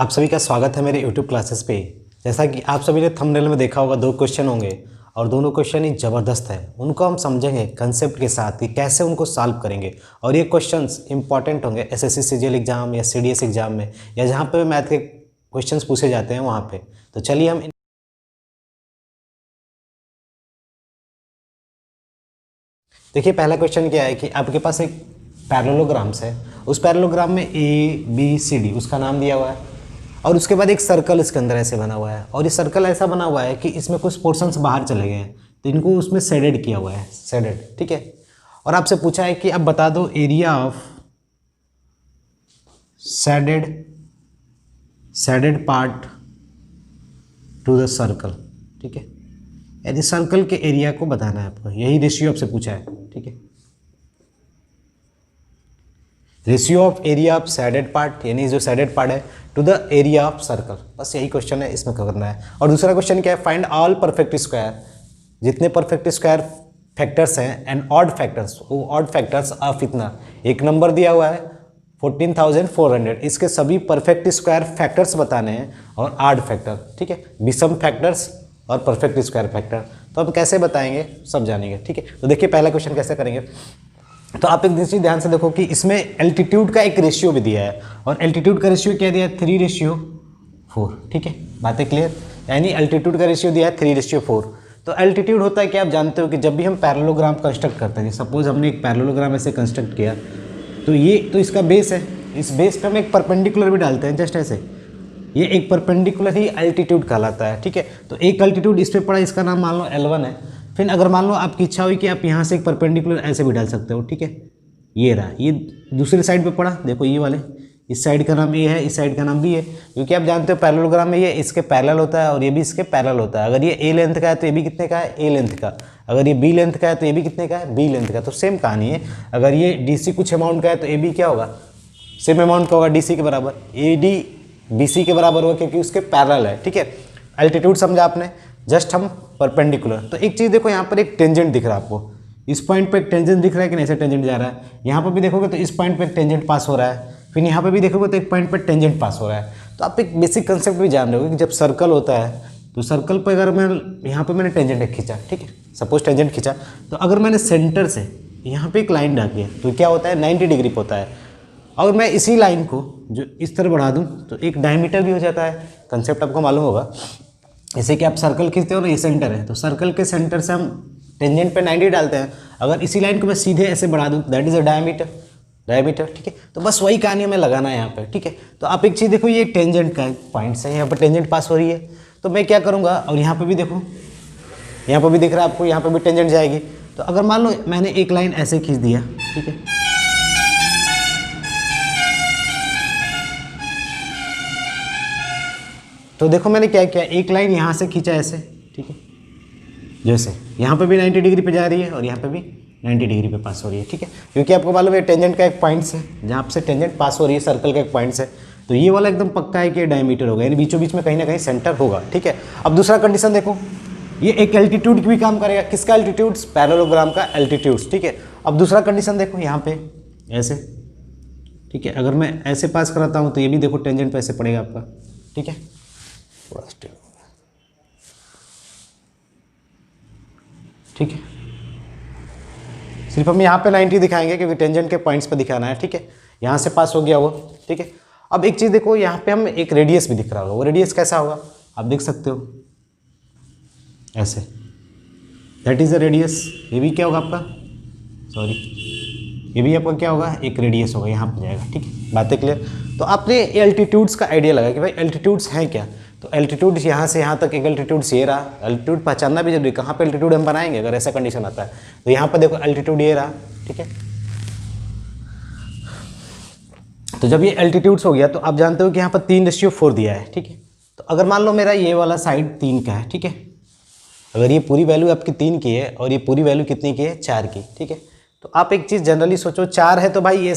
आप सभी का स्वागत है मेरे YouTube क्लासेस पे। जैसा कि आप सभी ने थंबनेल में देखा होगा, 2 क्वेश्चन होंगे और दोनों क्वेश्चन ही ज़बरदस्त है। उनको हम समझेंगे कंसेप्ट के साथ कि कैसे उनको सॉल्व करेंगे और ये क्वेश्चंस इंपॉर्टेंट होंगे एसएससी सीजीएल एग्जाम या सीडीएस एग्जाम में या जहाँ पे मैथ के क्वेश्चंस पूछे जाते हैं वहाँ पे। तो चलिए हम देखिए, पहला क्वेश्चन क्या है कि आपके पास एक पैरेललोग्राम्स है। उस पैरेललोग्राम में ए बी सी डी उसका नाम दिया हुआ है और उसके बाद एक सर्कल इसके अंदर ऐसे बना हुआ है और ये सर्कल ऐसा बना हुआ है कि इसमें कुछ पोर्शंस बाहर चले गए हैं, तो इनको उसमें शेडेड किया हुआ है, शेडेड, ठीक है। और आपसे पूछा है कि अब बता दो area of shaded part two the circle, ठीक है। यानी सर्कल के एरिया को बताना है आपको, यही रेशियो आपसे पूछा है, ठीक है। Ratio of area of shaded part, यानी जो शेडेड पार्ट है to the area of circle, बस यही क्वेश्चन है, इसमें करना है। और दूसरा क्वेश्चन क्या है, फाइंड ऑल परफेक्ट स्क्वायर, जितने परफेक्ट स्क्वायर फैक्टर्स हैं एंड ऑड फैक्टर्स, वो ऑड फैक्टर्स ऑफ इतना, एक नंबर दिया हुआ है 14,400, इसके सभी परफेक्ट स्क्वायर फैक्टर्स बताने हैं और ऑड फैक्टर, ठीक है, विषम फैक्टर्स और परफेक्ट स्क्वायर फैक्टर। तो हम कैसे बताएंगे सब जानेंगे, ठीक है। तो देखिए पहला क्वेश्चन कैसे करेंगे। तो आप एक चीज़ ध्यान से देखो कि इसमें एल्टीट्यूड का एक रेशियो भी दिया है और एल्टीट्यूड का रेशियो क्या दिया है, 3:4, ठीक है, बातें क्लियर। यानी एल्टीट्यूड का रेशियो दिया है 3:4। तो एल्टीट्यूड होता है कि आप जानते हो कि जब भी हम पैरेललोग्राम कंस्ट्रक्ट करते हैं, सपोज हमने एक पैरेललोग्राम ऐसे कंस्ट्रक्ट किया, तो ये तो इसका बेस है, इस बेस पे हम एक परपेंडिकुलर भी डालते हैं, जस्ट ऐसे, ये एक परपेंडिकुलर ही एल्टीट्यूड कहलाता है, ठीक है। तो एक एल्टीट्यूड इस पे पड़ा, इसका नाम मान लो L1 है। फिर अगर मान लो आपकी इच्छा हुई कि आप यहाँ से एक परपेंडिकुलर ऐसे भी डाल सकते हो, ठीक है, ये रहा, ये दूसरी साइड पे पड़ा, देखो ये वाले, इस साइड का नाम A है, इस साइड का नाम B है, क्योंकि आप जानते हो पैरेललोग्राम में ये इसके पैरेलल होता है और ये भी इसके पैरेलल होता है। अगर ये A लेंथ का है तो ये भी कितने का है, A लेंथ का। अगर ये B लेंथ का है तो ये भी कितने का है, B लेंथ का। तो सेम कहानी है, अगर ये DC कुछ अमाउंट का है तो AB क्या होगा, सेम अमाउंट का होगा, DC के बराबर। AD BC के बराबर होगा क्योंकि उसके पैरेलल है, ठीक है। एल्टीट्यूड समझा आपने, जस्ट हम परपेंडिकुलर। तो एक चीज़ देखो, यहाँ पर एक टेंजेंट दिख रहा है आपको, इस पॉइंट पे एक टेंजेंट दिख रहा है कि नहीं, ऐसे टेंजेंट जा रहा है। यहाँ पर भी देखोगे तो इस पॉइंट पे एक टेंजेंट पास हो रहा है, फिर यहाँ पे भी देखोगे तो एक पॉइंट पे टेंजेंट पास हो रहा है। तो आप एक बेसिक कंसेप्ट भी जान रहे हो कि जब सर्कल होता है तो सर्कल पर अगर मैं यहाँ पे मैंने टेंजेंट खींचा, ठीक है, सपोज टेंजेंट खींचा, तो अगर मैंने सेंटर से यहाँ पे एक लाइन डाली है तो क्या होता है, 90 डिग्री पे होता है। अगर मैं इसी लाइन को जो इस तरह बढ़ा दूँ तो एक डायमीटर भी हो जाता है। कंसेप्ट आपको मालूम होगा, जैसे कि आप सर्कल खींचते हो ना, ये सेंटर है, तो सर्कल के सेंटर से हम टेंजेंट पे 90 डालते हैं। अगर इसी लाइन को मैं सीधे ऐसे बढ़ा दूँ, दैट इज़ अ डायमीटर, ठीक है। तो बस वही कहानी हमें लगाना है यहाँ पे, ठीक है। तो आप एक चीज़ देखो, ये टेंजेंट का पॉइंट है, यहाँ पर टेंजेंट पास हो रही है, तो मैं क्या करूँगा, और यहाँ पर भी देखो, यहाँ पर भी दिख रहा है आपको, यहाँ पर भी टेंजेंट जाएगी। तो अगर मान लो मैंने एक लाइन ऐसे खींच दिया, ठीक है, तो देखो मैंने क्या किया, एक लाइन यहाँ से खींचा ऐसे, ठीक है, जैसे यहाँ पे भी 90 डिग्री पे जा रही है और यहाँ पे भी 90 डिग्री पे पास हो रही है, ठीक है। क्योंकि आपको मालूम है टेंजेंट का एक पॉइंट है, जहाँ से टेंजेंट पास हो रही है सर्कल का एक पॉइंट है, तो ये वाला एकदम पक्का है कि डायमीटर होगा, यानी बीचों बीच में कहीं ना कहीं सेंटर होगा, ठीक है। अब दूसरा कंडीशन देखो, ये एक एल्टीट्यूड की भी काम करेगा, किसका एल्टीट्यूड, पैरेललोग्राम का एल्टीट्यूड, ठीक है। अब दूसरा कंडीशन देखो, यहाँ पे ऐसे, ठीक है, अगर मैं ऐसे पास कराता हूँ तो ये भी देखो टेंजेंट पे ऐसे पड़ेगा आपका, ठीक है, ठीक है। सिर्फ हम यहाँ पे 90 दिखाएंगे क्योंकि टेंजेंट के पॉइंट्स पे दिखाना है, ठीक है। यहाँ से पास हो गया वो, ठीक है। अब एक चीज़ देखो, यहाँ पे हम एक रेडियस भी दिख रहा होगा, वो रेडियस कैसा होगा आप देख सकते हो, ऐसे, दैट इज़ अ रेडियस। ये भी क्या होगा आपका, सॉरी, ये भी आपका क्या होगा, एक रेडियस होगा, यहाँ पर जाएगा, ठीक है, बातें क्लियर। तो आपने एल्टीट्यूड्स का आइडिया लगा कि भाई एल्टीट्यूड्स हैं क्या। तो एल्टीट्यूड यहाँ से यहाँ तक एक एल्टीट्यूड ये रहा, एल्टीट्यूड पहचानना भी जरूरी, कहाँ पे एल्टीट्यूड हम बनाएंगे अगर ऐसा कंडीशन आता है। तो यहाँ पर देखो एल्टीट्यूड ये रहा, ठीक है। तो जब ये एल्टीट्यूड्स हो गया तो आप जानते हो कि यहाँ पर 3:4 दिया है, ठीक है। तो अगर मान लो मेरा ये वाला साइड 3 का है, ठीक है, अगर ये पूरी वैल्यू आपकी 3 की है और ये पूरी वैल्यू कितनी की है, 4 की, ठीक है। तो आप एक चीज़ जनरली सोचो, 4 है तो भाई ये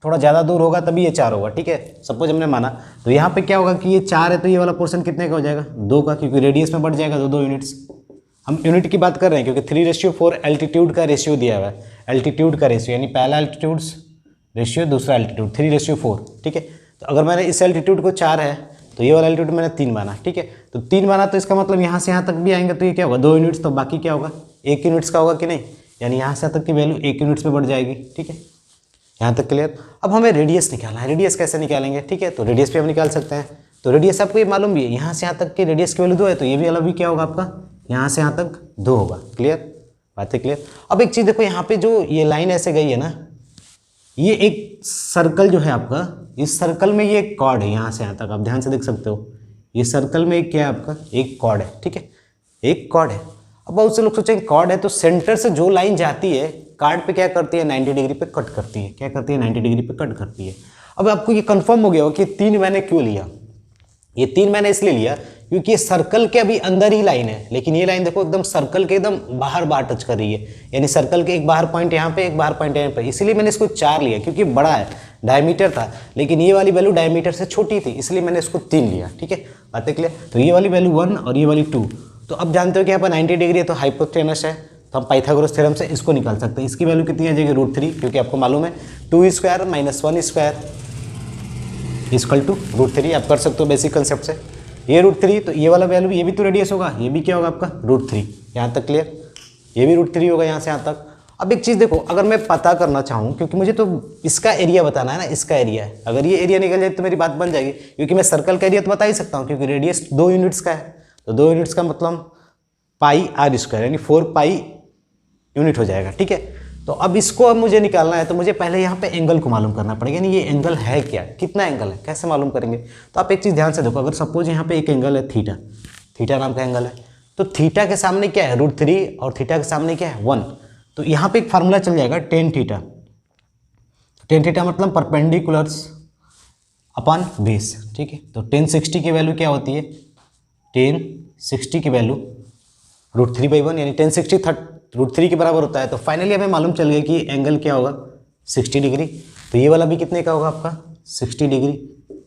थोड़ा ज़्यादा दूर होगा तभी ये 4 होगा, ठीक है। सपोज हमने माना, तो यहाँ पे क्या होगा कि ये 4 है तो ये वाला पोर्शन कितने का हो जाएगा, 2 का, क्योंकि रेडियस में बढ़ जाएगा 2 यूनिट्स। हम यूनिट की बात कर रहे हैं क्योंकि 3:4 एल्टीट्यूड का रेशियो दिया हुआ है, एल्टीट्यूड का रेशियो, यानी पहला एल्टीट्यूड रेशियो, दूसरा एल्टीट्यूड, 3:4, ठीक है। तो तो अगर मैंने इस एल्टीट्यूड को 4 है तो ये वाला एल्टीट्यूड मैंने 3 माना, ठीक है। तो 3 माना तो इसका मतलब यहाँ से यहाँ तक भी आएंगे तो ये क्या होगा 2 यूनिट्स, तो बाकी क्या होगा 1 यूनिट्स का होगा कि नहीं, यानी यहाँ से यहाँ तक की वैल्यू 1 यूनिट्स में बढ़ जाएगी, ठीक है। यहाँ तक क्लियर। अब हमें रेडियस निकालना है, रेडियस कैसे निकालेंगे, ठीक है। तो रेडियस भी हम निकाल सकते हैं। तो रेडियस आपको ये मालूम भी है, यहाँ से यहाँ तक की रेडियस की वैल्यू 2 है, तो ये भी वाला भी क्या होगा आपका यहाँ से यहाँ तक 2 होगा। क्लियर, बात है क्लियर। अब एक चीज़ देखो, यहाँ पे जो ये लाइन ऐसे गई है ना, ये एक सर्कल जो है आपका, इस सर्कल में ये एक कॉर्ड है यहाँ से यहाँ तक, आप ध्यान से देख सकते हो। ये सर्कल में एक क्या है आपका, एक कॉर्ड है, ठीक है, एक कॉर्ड है। अब बहुत से लोग सोचेंगे कॉर्ड है तो सेंटर से जो लाइन जाती है कार्ड पे क्या करती है 90 डिग्री पे कट करती है, क्या करती है 90 डिग्री पे कट करती है। अब आपको ये कंफर्म हो गया हो कि 3 मैंने क्यों लिया, ये 3 मैंने इसलिए लिया क्योंकि ये सर्कल के अभी अंदर ही लाइन है, लेकिन ये लाइन देखो एकदम सर्कल के एकदम बाहर बाहर टच कर रही है, यानी सर्कल के एक बाहर पॉइंट यहाँ पे, एक बाहर पॉइंट यहाँ पे, इसलिए मैंने इसको 4 लिया क्योंकि बड़ा है, डायमीटर था, लेकिन ये वाली वैल्यू डायमीटर से छोटी थी, इसलिए मैंने इसको 3 लिया, ठीक है, बात है क्लियर। तो ये वाली वैल्यू 1 और ये वाली 2। तो अब जानते हो कि यहाँ पर 90 डिग्री है तो हाइपोटेनस है, तो हम पाइथागोरस थ्योरम से इसको निकाल सकते हैं। इसकी वैल्यू कितनी आ जाएगी √3, क्योंकि आपको मालूम है 2² - 1² = √3। आप कर सकते हो बेसिक कंसेप्ट से। ये √3, तो ये वाला वैल्यू, ये भी तो रेडियस होगा, ये भी क्या होगा आपका √3। यहाँ तक क्लियर, ये भी √3 होगा यहाँ से यहाँ तक। अब एक चीज़ देखो, अगर मैं पता करना चाहूँ, क्योंकि मुझे तो इसका एरिया बताना है ना, इसका एरिया है, अगर ये एरिया निकल जाए तो मेरी बात बन जाएगी, क्योंकि मैं सर्कल का एरिया तो बता ही सकता हूँ, क्योंकि रेडियस 2 यूनिट्स का है, तो 2 यूनिट्स का मतलब πr², यानी 4 पाई यूनिट हो जाएगा, ठीक है। तो अब इसको अब मुझे निकालना है, तो मुझे पहले यहाँ पे एंगल को मालूम करना पड़ेगा, यानी ये एंगल है क्या, कितना एंगल है, कैसे मालूम करेंगे। तो आप एक चीज़ ध्यान से देखो, अगर सपोज यहाँ पे एक एंगल है थीटा, थीटा नाम का एंगल है, तो थीटा के सामने क्या है √3 और थीटा के सामने क्या है 1। तो यहाँ पे एक फार्मूला चल जाएगा टेन थीटा। टेन थीटा मतलब परपेंडिकुलर्स अपॉन बेस, ठीक है। तो 1060 की वैल्यू क्या होती है, 1060 की वैल्यू √3/1, यानी 1060 √3 के बराबर होता है। तो फाइनली हमें मालूम चल गया कि एंगल क्या होगा 60 डिग्री। तो ये वाला भी कितने का होगा आपका 60 डिग्री।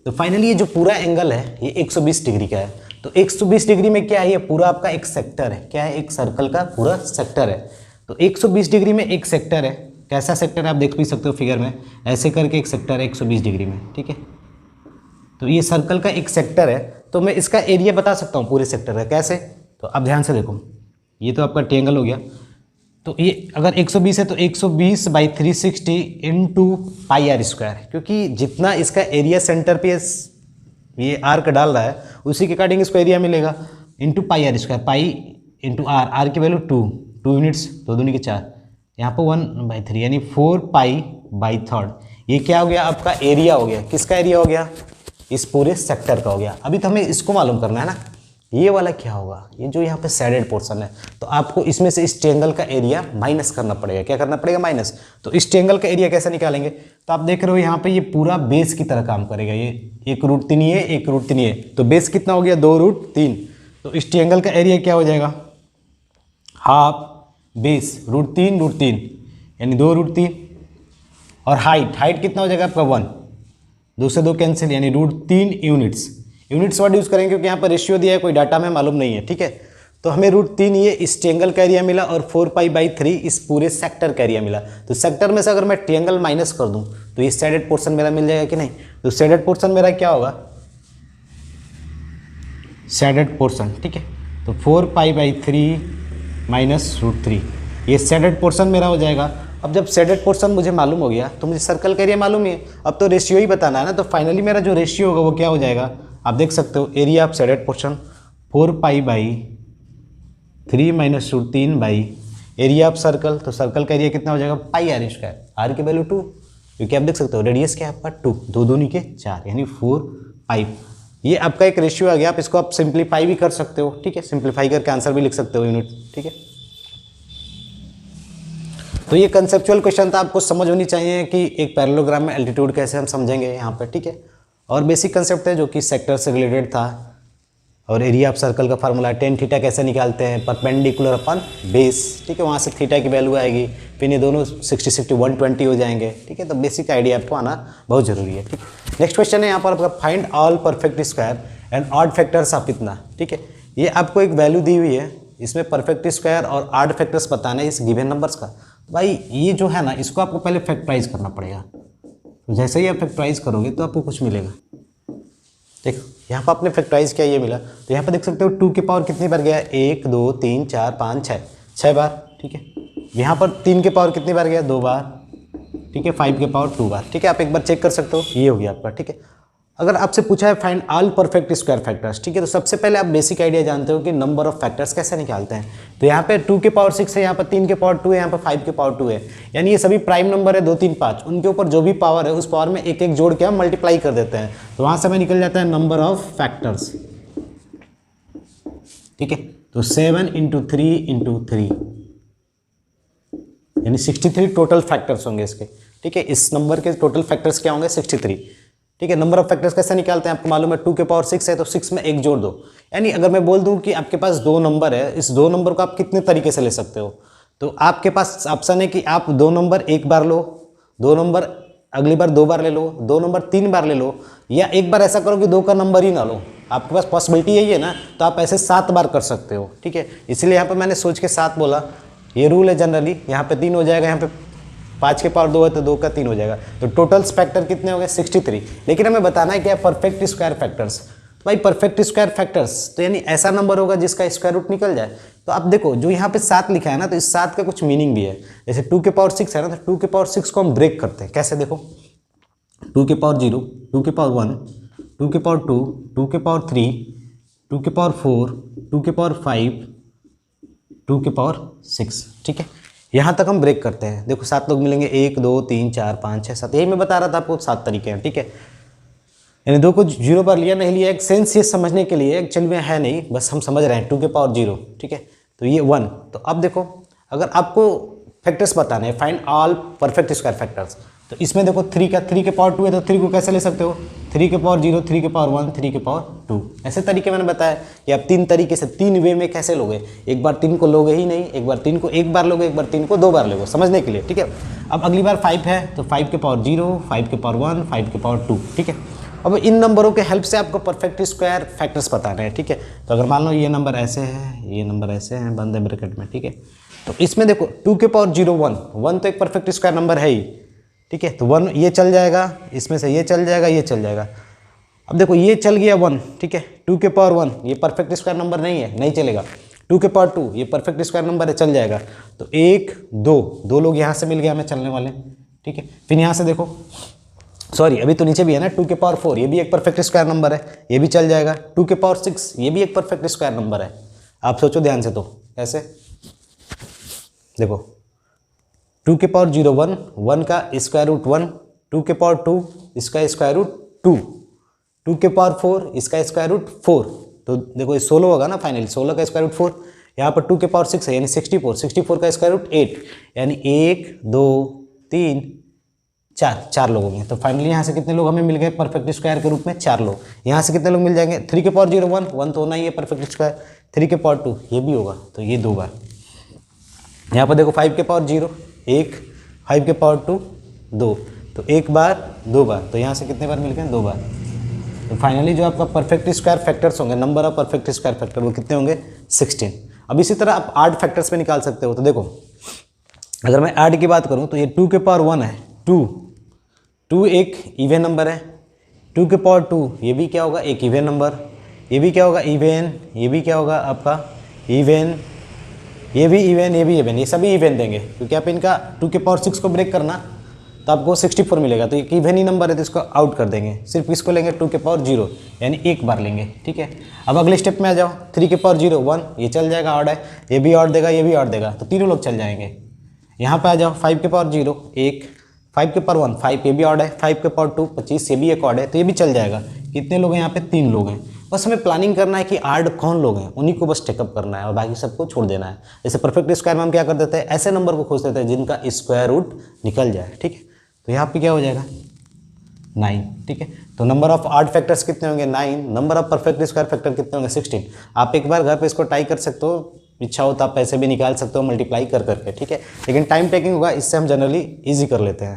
तो फाइनली ये जो पूरा एंगल है ये 120 डिग्री का है। तो 120 डिग्री में क्या है, ये पूरा आपका एक सेक्टर है, क्या है, एक सर्कल का पूरा सेक्टर है। तो 120 डिग्री में एक सेक्टर है, कैसा सेक्टर है आप देख भी सकते हो फिगर में, ऐसे करके एक सेक्टर है 120 डिग्री में, ठीक है। तो ये सर्कल का एक सेक्टर है, तो मैं इसका एरिया बता सकता हूँ पूरे सेक्टर का, कैसे। तो अब ध्यान से देखो, ये तो आपका ट्रायंगल हो गया, तो ये अगर 120 है तो 120/360 × πr², क्योंकि जितना इसका एरिया सेंटर पे ये आर्क डाल रहा है उसी के अकॉर्डिंग इसको एरिया मिलेगा, × πr², पाई × r की वैल्यू 2 यूनिट्स, 2 दूनी के 4, यहाँ पर 1/3 यानी 4π/3। ये क्या हो गया आपका एरिया हो गया, किसका एरिया हो गया, इस पूरे सेक्टर का हो गया। अभी तो हमें इसको मालूम करना है ना, ये वाला क्या होगा, ये जो यहाँ पे सैडेड पोर्शन है, तो आपको इसमें से इस ट्रायंगल का एरिया माइनस करना पड़ेगा। क्या करना पड़ेगा, माइनस। तो इस ट्रायंगल का एरिया कैसे निकालेंगे, तो आप देख रहे हो यहाँ पे ये पूरा बेस की तरह काम करेगा, ये एक √3 है, एक √3 है, तो बेस कितना हो गया 2√3। तो इस ट्रायंगल का एरिया क्या हो जाएगा, हाफ बेस √3 यानी 2√3, और हाइट कितना हो जाएगा आपका 1, 2 से 2 कैंसिल, यानी √3 यूनिट्स वर्ड यूज़ करेंगे क्योंकि यहाँ पर रेशियो दिया है, कोई डाटा में मालूम नहीं है, ठीक है। तो हमें √3 ये इस ट्रायंगल का एरिया मिला और 4π/3 इस पूरे सेक्टर का एरिया मिला। तो सेक्टर में से अगर मैं ट्रायंगल माइनस कर दूं तो ये सैडेड पोर्शन मेरा मिल जाएगा कि नहीं। तो सैडेड पोर्शन मेरा क्या होगा, सैडेड पोर्शन, ठीक है। तो 4π/3 - √3 ये सैडेड पोर्शन मेरा हो जाएगा। अब जब सैडेड पोर्शन मुझे मालूम हो गया तो मुझे सर्कल का एरिया मालूम ही है, अब तो रेशियो ही बताना है ना। तो फाइनली मेरा जो रेशियो होगा वो क्या हो जाएगा, आप देख सकते हो, area of shaded portion 4π/3 - √3 area of circle. तो सर्कल का एरिया कितना हो जाएगा πr², r की वैल्यू 2, क्योंकि आप देख सकते हो रेडियस क्या है आपका 2, 2 दूनी के 4 यानी 4π। ये आपका एक रेशियो आ गया, आप इसको आप सिंप्लीफाई भी कर सकते हो, ठीक है, सिंप्लीफाई करके आंसर भी लिख सकते हो यूनिट, ठीक है। तो ये कंसेप्चुअल क्वेश्चन था, आपको समझ होनी चाहिए कि एक पैरेललोग्राम में एल्टीट्यूड कैसे हम समझेंगे यहाँ पर, ठीक है। और बेसिक कंसेप्ट है जो कि सेक्टर से रिलेटेड था, और एरिया ऑफ सर्कल का फार्मूला टेन थीटा कैसे निकालते हैं, परपेंडिकुलर अपन बेस, ठीक है, वहाँ से थीटा की वैल्यू आएगी, फिर ये दोनों 60 60 120 हो जाएंगे, ठीक है। तो बेसिक आइडिया आपको आना बहुत जरूरी है, ठीक है। नेक्स्ट क्वेश्चन है यहाँ पर आपका, find all perfect square and odd factors of इतना, ठीक है। ये आपको एक वैल्यू दी हुई है, इसमें परफेक्ट स्क्वायर और ऑड फैक्टर्स बताना है इस गिवन नंबर्स का। भाई ये जो है ना, इसको आपको पहले फैक्टराइज करना पड़ेगा, तो जैसे ही आप फैक्टराइज करोगे तो आपको कुछ मिलेगा। देखो यहाँ पर आपने फैक्टराइज किया, ये मिला। तो यहाँ पर देख सकते हो 2 की पावर कितनी बार गया, 1 2 3 4 5 6, 6 बार, ठीक है। यहाँ पर 3 की पावर कितनी बार गया, 2 बार, ठीक है। 5 की पावर 2 बार, ठीक है। आप एक बार चेक कर सकते हो, ये हो गया आपका, ठीक है। अगर आपसे पूछा है find all perfect square factors, ठीक है, तो सबसे पहले आप बेसिक आइडिया जानते हो कि नंबर ऑफ फैक्टर्स कैसे निकालते हैं। तो यहाँ पे 2 की पावर 6 है, यहाँ पर 3 की पावर 2 है, यहाँ पर 5 की पावर 2 है, यानी ये सभी प्राइम नंबर है 2 3 5, उनके ऊपर जो भी पावर है उस पावर में एक एक जोड़ के हम मल्टीप्लाई कर देते हैं, तो वहाँ से हमें निकल जाता है नंबर ऑफ फैक्टर्स, ठीक है। तो 7 × 3 × 3 यानी 63 टोटल फैक्टर्स होंगे इसके, ठीक है। इस नंबर के टोटल फैक्टर्स क्या होंगे, 63, ठीक है। नंबर ऑफ फैक्टर्स कैसे निकालते हैं, आपको मालूम है 2 की पावर 6 है तो 6 में एक जोड़ दो। यानी अगर मैं बोल दूं कि आपके पास 2 नंबर है, इस 2 नंबर को आप कितने तरीके से ले सकते हो, तो आपके पास ऑप्शन है कि आप 2 नंबर एक बार लो, 2 नंबर अगली बार 2 बार ले लो, 2 नंबर 3 बार ले लो, या एक बार ऐसा करो कि 2 का नंबर ही ना लो। आपके पास पॉसिबिलिटी यही है ना, तो आप ऐसे 7 बार कर सकते हो, ठीक है। इसलिए यहाँ पर मैंने सोच के 7 बोला, ये रूल है जनरली। यहाँ पे 3 हो जाएगा, यहाँ पे 5 की पावर 2 है तो 2 का 3 हो जाएगा, तो टोटल फैक्टर कितने हो गए, 63। लेकिन हमें बताना है क्या है, परफेक्ट स्क्वायर फैक्टर्स। तो भाई परफेक्ट स्क्वायर फैक्टर्स तो यानी ऐसा नंबर होगा जिसका स्क्वायर रूट निकल जाए। तो आप देखो जो यहाँ पे 7 लिखा है ना, तो इस 7 का कुछ मीनिंग भी है। जैसे 2 की पावर 6 है ना, तो 2 की पावर 6 को हम ब्रेक करते हैं, कैसे देखो, 2 की पावर 0, 2 की पावर 1, 2 की पावर 2, 2 की पावर 3, 2 की पावर 4, 2 की पावर 5, 2 की पावर 6, ठीक है। यहाँ तक हम ब्रेक करते हैं। देखो 7 लोग मिलेंगे, 1 2 3 4 5 6 7, यही मैं बता रहा था आपको, 7 तरीके हैं, ठीक है। यानी 2 को 0 बार लिया नहीं लिया, एक सेंस ये समझने के लिए, एक्चुअली में है नहीं, बस हम समझ रहे हैं। 2 के पावर 0, ठीक है, तो ये 1। तो अब देखो अगर आपको फैक्टर्स बताने हैं, find all perfect square factors, तो इसमें देखो 3 के पावर 2 है, तो 3 को कैसे ले सकते हो, 3 के पावर 0, 3 के पावर 1, 3 के पावर 2, ऐसे तरीके मैंने बताया कि आप 3 तरीके से 3 वे में कैसे लोगे। एक बार 3 को लोगे ही नहीं, एक बार 3 को एक बार लोगे, एक बार 3 को 2 बार लोगे, समझने के लिए, ठीक है। अब अगली बार 5 है तो 5 के पावर 0, 5 के पावर 1, 5 के पावर 2, ठीक है। अब इन नंबरों के हेल्प से आपको परफेक्ट स्क्वायर फैक्टर्स बताने हैं, ठीक है। तो अगर मान लो ये नंबर ऐसे है, ये नंबर ऐसे हैं, बंद है ब्रैकेट में, ठीक है। तो इसमें देखो 2 के पावर 0 1 तो एक परफेक्ट स्क्वायर नंबर है ही, ठीक है। तो 1 ये चल जाएगा, इसमें से ये चल जाएगा, ये चल जाएगा। अब देखो ये चल गया 1, ठीक है। 2 के पावर 1 ये परफेक्ट स्क्वायर नंबर नहीं है, नहीं चलेगा। 2 के पावर 2 ये परफेक्ट स्क्वायर नंबर है, चल जाएगा। तो 1 2 लोग यहाँ से मिल गए हमें चलने वाले, ठीक है। फिर यहाँ से देखो, सॉरी अभी तो नीचे भी है ना, 2 के पावर 4 ये भी एक परफेक्ट स्क्वायर नंबर है, ये भी चल जाएगा। 2 के पावर 6 ये भी एक परफेक्ट स्क्वायर नंबर है। आप सोचो ध्यान से, तो कैसे देखो 2 के पावर 0 1 का स्क्वायर रूट 1, 2 के पावर 2 इसका स्क्वायर रूट 2, 2 के पावर 4 इसका स्क्वायर रूट 4, तो देखो ये 16 होगा ना फाइनली, 16 का स्क्वायर रूट 4। यहाँ पर 2 के पावर 6 है यानी 64 का स्क्वायर रूट 8, यानी 1 2 3 4 लोग होंगे। तो फाइनली यहाँ से कितने लोग हमें मिल गए परफेक्ट स्क्वायर के रूप में, 4 लोग। यहाँ से कितने लोग मिल जाएंगे, 3 के पावर 0 1 तो होना ही है परफेक्ट स्क्वायर, 3 के पावर 2 ये भी होगा, तो ये 2 बार। यहाँ पर देखो 5 के पावर 0 1, 5 के पावर 2 2, तो 1 बार 2 बार, तो यहाँ से कितने बार मिल गए, 2 बार। तो फाइनली जो आपका परफेक्ट स्क्वायर फैक्टर्स होंगे, number of perfect square factor, वो कितने होंगे, 16। अब इसी तरह आप 8 फैक्टर्स में निकाल सकते हो। तो देखो अगर मैं 8 की बात करूँ तो ये 2 के पावर 1 है, 2 एक इवन नंबर है, 2 के पावर 2 ये भी क्या होगा, एक इवन नंबर, ये भी क्या होगा इवन, ये भी क्या होगा आपका इवन, ये भी इवन, ये भी इवन, ये सभी इवन देंगे, क्योंकि आप इनका 2 के पावर 6 को ब्रेक करना तो आपको 64 मिलेगा, तो एक इवन ही नंबर है तो इसको आउट कर देंगे। सिर्फ इसको लेंगे 2 के पावर 0 यानी एक बार लेंगे, ठीक है। अब अगले स्टेप में आ जाओ, 3 के पावर 0 1 ये चल जाएगा, ऑड है, ये भी ऑड देगा, ये भी ऑड देगा, तो तीनों लोग चल जाएंगे। यहाँ पे आ जाओ 5 के पावर 0 1, 5 के पावर 1 5 ये भी ऑड है, 5 के पावर 2 25 ये भी एक ऑड है, तो ये भी चल जाएगा। कितने लोग हैं यहाँ पे, 3 लोग हैं। बस हमें प्लानिंग करना है कि आड कौन लोग हैं, उन्हीं को बस टेकअप करना है और बाकी सबको छोड़ देना है। जैसे परफेक्ट स्क्वायर में हम क्या कर देते हैं, ऐसे नंबर को खोज देते हैं जिनका स्क्वायर रूट निकल जाए, ठीक है। तो यहाँ पे क्या हो जाएगा 9, ठीक है। तो नंबर ऑफ आड फैक्टर्स कितने होंगे, 9। Number of perfect square factor कितने होंगे, 16। आप एक बार घर पे इसको ट्राई कर सकते हो, इच्छा हो तो आप पैसे भी निकाल सकते हो मल्टीप्लाई कर करके, ठीक है। लेकिन टाइम टेकिंग होगा, इससे हम जनरली ईजी कर लेते हैं।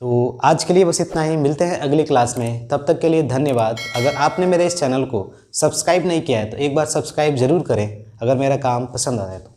तो आज के लिए बस इतना ही, मिलते हैं अगली क्लास में, तब तक के लिए धन्यवाद। अगर आपने मेरे इस चैनल को सब्सक्राइब नहीं किया है तो एक बार सब्सक्राइब जरूर करें, अगर मेरा काम पसंद आया तो।